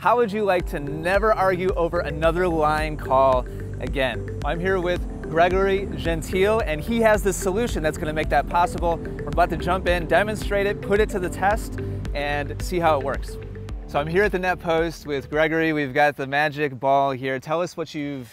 How would you like to never argue over another line call again? I'm here with Gregory Gentile, and he has the solution that's going to make that possible. We're about to jump in, demonstrate it, put it to the test, and see how it works. So I'm here at the net post with Gregory. We've got the magic ball here. Tell us what you've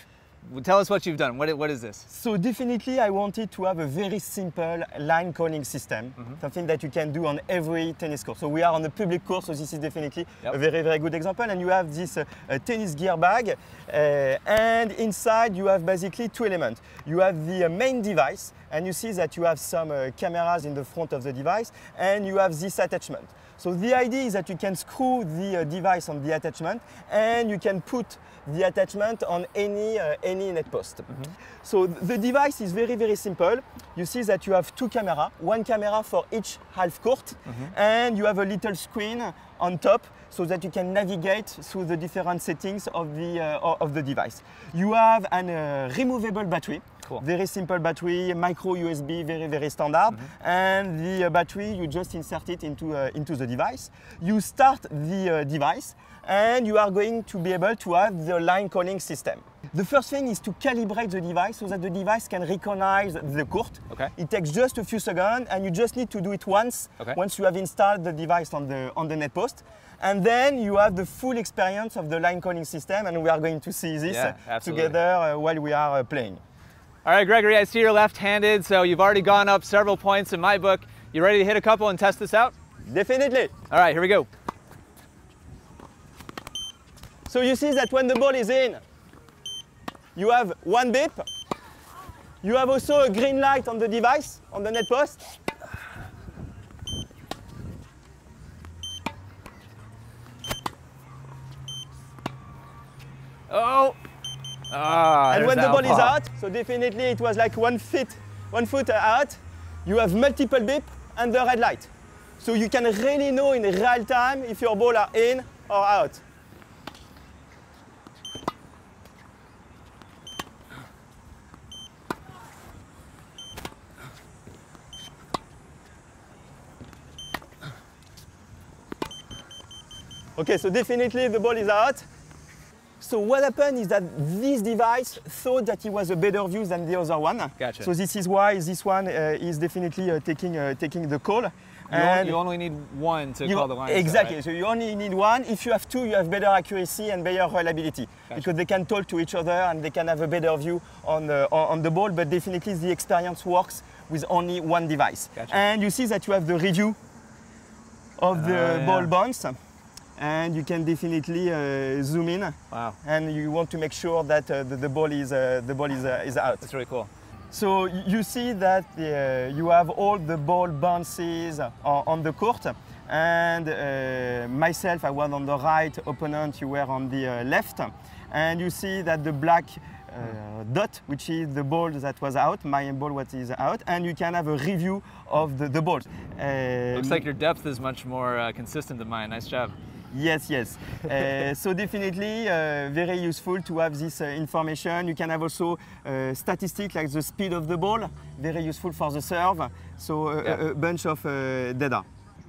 done. What is this? So definitely I wanted to have a very simple line calling system, something that you can do on every tennis court. So we are on a public course, so this is definitely a very, very good example. And you have this tennis gear bag, and inside you have basically two elements. You have the main device, and you see that you have some cameras in the front of the device, and you have this attachment. So the idea is that you can screw the device on the attachment, and you can put the attachment on any net post. So the device is very, very simple. You see that you have two cameras, one camera for each half court, and you have a little screen on top so that you can navigate through the different settings of the device. You have a removable battery. Cool. Very simple battery, micro USB, very, very standard. And the battery, you just insert it into the device. You start the device, and you are going to be able to have the line calling system. The first thing is to calibrate the device so that the device can recognize the court. Okay. It takes just a few seconds, and you just need to do it once, once you have installed the device on the net post. And then you have the full experience of the line calling system, and we are going to see this together while we are playing. All right, Gregory, I see you're left-handed, so you've already gone up several points in my book. You ready to hit a couple and test this out? Definitely. All right, here we go. So you see that when the ball is in, you have one beep. You have also a green light on the device, on the net post. Oh! And when the ball is out, so definitely it was like 1 foot out, you have multiple beep and the red light. So you can really know in real time if your ball are in or out. Okay, so definitely the ball is out. So what happened is that this device thought that it was a better view than the other one. Gotcha. So this is why this one is definitely taking the call. You only need one to call the line. Exactly, right? so you only need one. If you have two, you have better accuracy and better reliability. Gotcha. Because they can talk to each other and they can have a better view on the ball, but definitely the experience works with only one device. Gotcha. And you see that you have the review of the ball bounce. And you can definitely zoom in. Wow! And you want to make sure that the ball is out. That's really cool. So you see that you have all the ball bounces on the court, and myself, I was on the right, opponent, you were on the left, and you see that the black dot, which is the ball that was out, my ball what is out, and you can have a review of the balls. Looks like your depth is much more consistent than mine. Nice job. Yes, yes. So definitely very useful to have this information. You can have also statistics like the speed of the ball, very useful for the serve. So a bunch of data.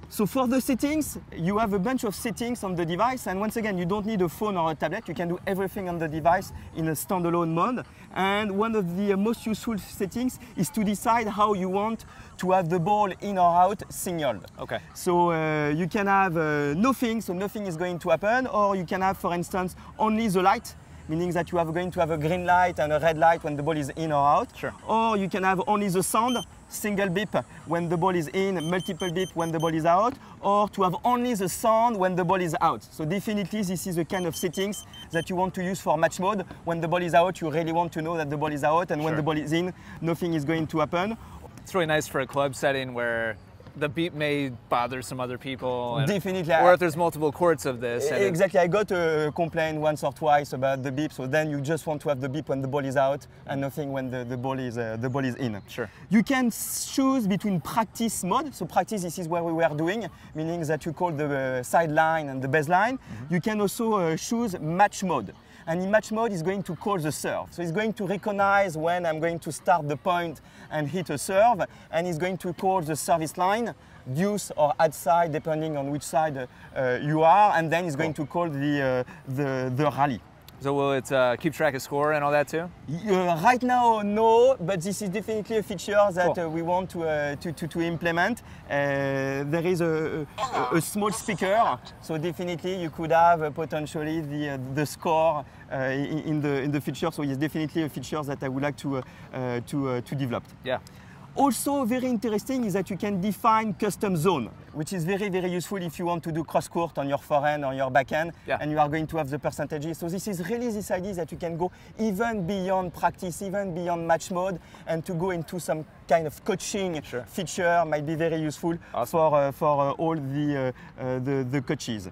So for the settings, you have a bunch of settings on the device, and once again, you don't need a phone or a tablet. You can do everything on the device in a standalone mode. And one of the most useful settings is to decide how you want to have the ball in or out signaled. Okay. So you can have nothing, so nothing is going to happen, or you can have, for instance, only the light, meaning that you are going to have a green light and a red light when the ball is in or out. Sure. Or you can have only the sound, single beep when the ball is in, multiple beep when the ball is out, or to have only the sound when the ball is out. So definitely this is the kind of settings that you want to use for match mode. When the ball is out, you really want to know that the ball is out, and when the ball is in, nothing is going to happen. It's really nice for a club setting where the beep may bother some other people. Definitely. Or if there's multiple courts of this. Exactly. I got a complaint once or twice about the beep. So then you just want to have the beep when the ball is out and nothing when the ball is in. Sure. You can choose between practice mode. So practice, this is what we were doing, meaning that you call the sideline and the baseline. You can also choose match mode. And in match mode, it's going to call the serve. So it's going to recognize when I'm going to start the point and hit a serve, and it's going to call the service line deuce or add side, depending on which side you are, and then it's going to call the rally. So will it keep track of score and all that too? Right now, no, but this is definitely a feature that we want to implement. There is a small speaker, so definitely you could have potentially the score in the feature. So it's definitely a feature that I would like to develop. Yeah. Also very interesting is that you can define custom zone, which is very, very useful if you want to do cross-court on your forehand or your backhand, and you are going to have the percentages. So this is really this idea that you can go even beyond practice, even beyond match mode, and to go into some kind of coaching feature might be very useful for all the coaches.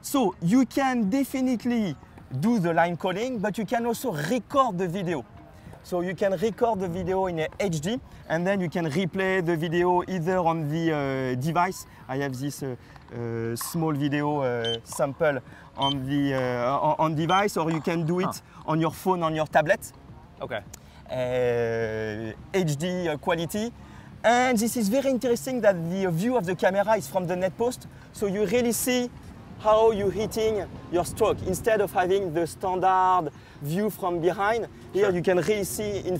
So you can definitely do the line calling, but you can also record the video. So you can record the video in HD, and then you can replay the video either on the device. I have this small video sample on the on device, or you can do it on your phone, on your tablet. Okay. HD quality. And this is very interesting that the view of the camera is from the net post, so you really see how you're hitting your stroke. Instead of having the standard view from behind, here you can really see in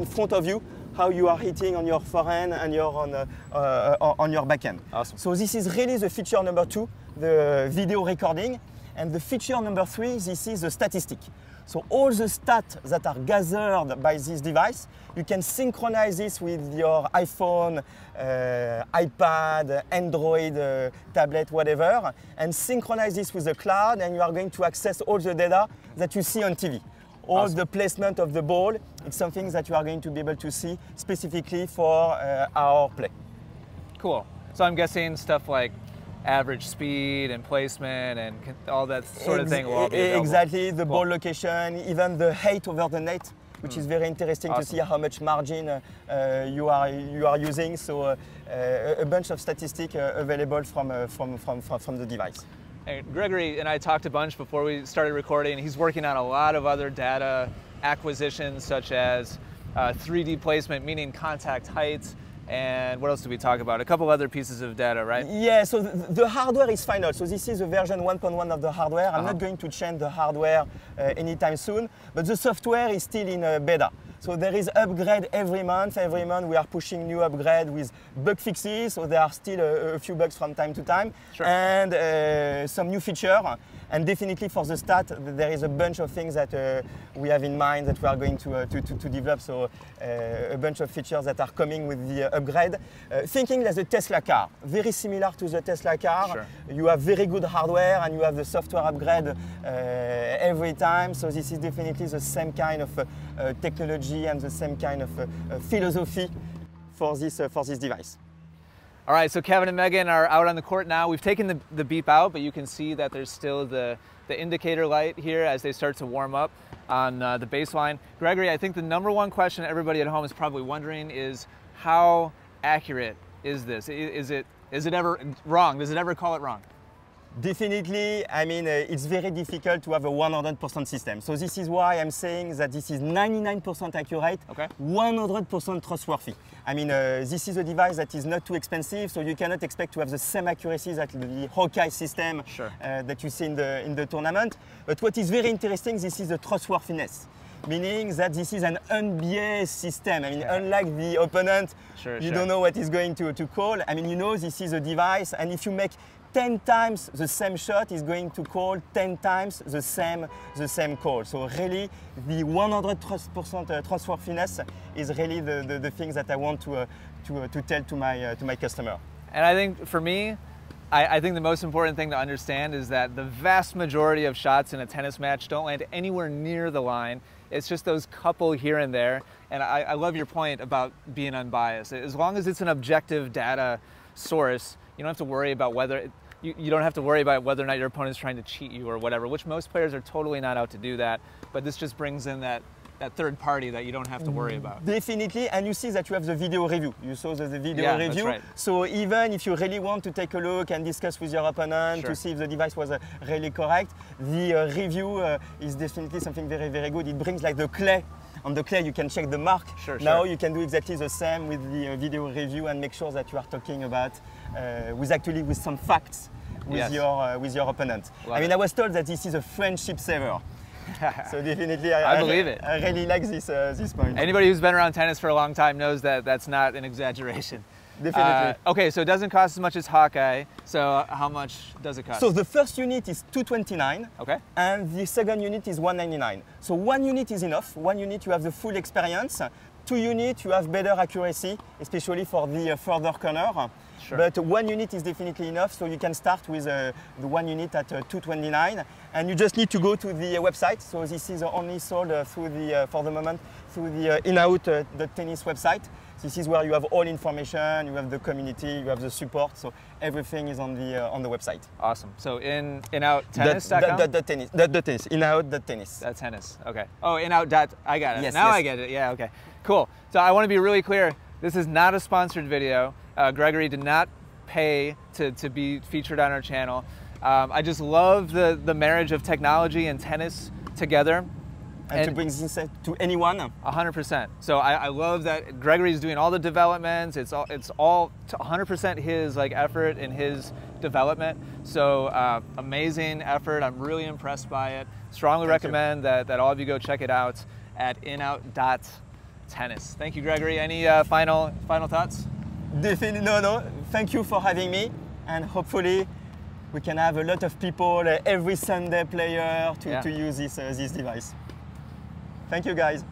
front of you how you are hitting on your forehand and on your backhand. Awesome. So this is really the feature number 2, the video recording. And the feature number 3, this is the statistic. So all the stats that are gathered by this device, you can synchronize this with your iPhone, iPad, Android, tablet, whatever, and synchronize this with the cloud, and you are going to access all the data that you see on TV. All the placement of the ball, it's something that you are going to be able to see specifically for our play. Cool. So I'm guessing stuff like average speed and placement and all that sort of thing will all be available. Exactly, the ball location, even the height over the net, which is very interesting to see how much margin you are using. So a bunch of statistics available from the device. And Gregory and I talked a bunch before we started recording. He's working on a lot of other data acquisitions, such as 3D placement, meaning contact height. And what else did we talk about? A couple other pieces of data, right? Yeah, so the hardware is final. So this is the version 1.1 of the hardware. I'm not going to change the hardware anytime soon, but the software is still in beta. So there is upgrade every month. Every month we are pushing new upgrade with bug fixes. So there are still a few bugs from time to time, and some new feature. And definitely for the stat, there is a bunch of things that we have in mind that we are going to develop. So a bunch of features that are coming with the upgrade. Thinking like the Tesla car, very similar to the Tesla car. You have very good hardware and you have the software upgrade every time. So this is definitely the same kind of technology and the same kind of philosophy for this device. All right, so Kevin and Megan are out on the court now. We've taken the beep out, but you can see that there's still the indicator light here as they start to warm up on the baseline. Gregory, I think the number one question everybody at home is probably wondering is how accurate is this? Is it ever wrong? Does it ever call it wrong? Definitely, I mean, it's very difficult to have a 100% system. So this is why I'm saying that this is 99% accurate, 100% trustworthy. I mean, this is a device that is not too expensive, so you cannot expect to have the same accuracy that the Hawkeye system that you see in the tournament. But what is very interesting, this is the trustworthiness. Meaning that this is an unbiased system. I mean, unlike the opponent, you don't know what he's going to call. I mean, you know, this is a device, and if you make 10 times the same shot, is going to call 10 times the same call. So really, the 100% trustworthiness is really the things that I want to tell to my customer. And I think for me, I think the most important thing to understand is that the vast majority of shots in a tennis match don't land anywhere near the line. It's just those couple here and there. And I love your point about being unbiased. As long as it's an objective data source, you don't have to worry about whether you don't have to worry about whether or not your opponent's trying to cheat you or whatever, which most players are totally not out to do that. But this just brings in that third party that you don't have to worry about. Definitely, and you see that you have the video review. You saw the video review. That's right. So even if you really want to take a look and discuss with your opponent to see if the device was really correct, the review is definitely something very, very good. It brings like the clay on the clay, you can check the mark. Sure, now sure. you can do exactly the same with the video review and make sure that you are talking about with some facts with your opponent. I mean, I was told that this is a friendship saver. So definitely, I believe it. I really like this point. Anybody who's been around tennis for a long time knows that that's not an exaggeration. Definitely. Okay, so it doesn't cost as much as Hawkeye. So how much does it cost? So the first unit is $229. Okay. And the second unit is $199. So 1 unit is enough. 1 unit you have the full experience. 2 units you have better accuracy, especially for the further corner. Sure. But 1 unit is definitely enough, so you can start with the 1 unit at $229, and you just need to go to the website. So this is only sold through the, for the moment, through the inout.tennis website. This is where you have all information, you have the community, you have the support, so everything is on the website. Awesome. So inouttennis.com? Tennis, inout.tennis. That's tennis, okay. Oh, inout. I got it. Yes, now yes. I get it, yeah, okay. Cool. So I want to be really clear, this is not a sponsored video. Gregory did not pay to be featured on our channel. I just love the marriage of technology and tennis together. And to bring this to anyone. 100%. So I love that Gregory's doing all the developments. It's all 100% his effort in his development. So amazing effort. I'm really impressed by it. Strongly recommend that all of you go check it out at inout.tennis. Thank you, Gregory. Any final thoughts? Definitely, no. Thank you for having me, and hopefully we can have a lot of people, every Sunday player, to use this device. Thank you, guys.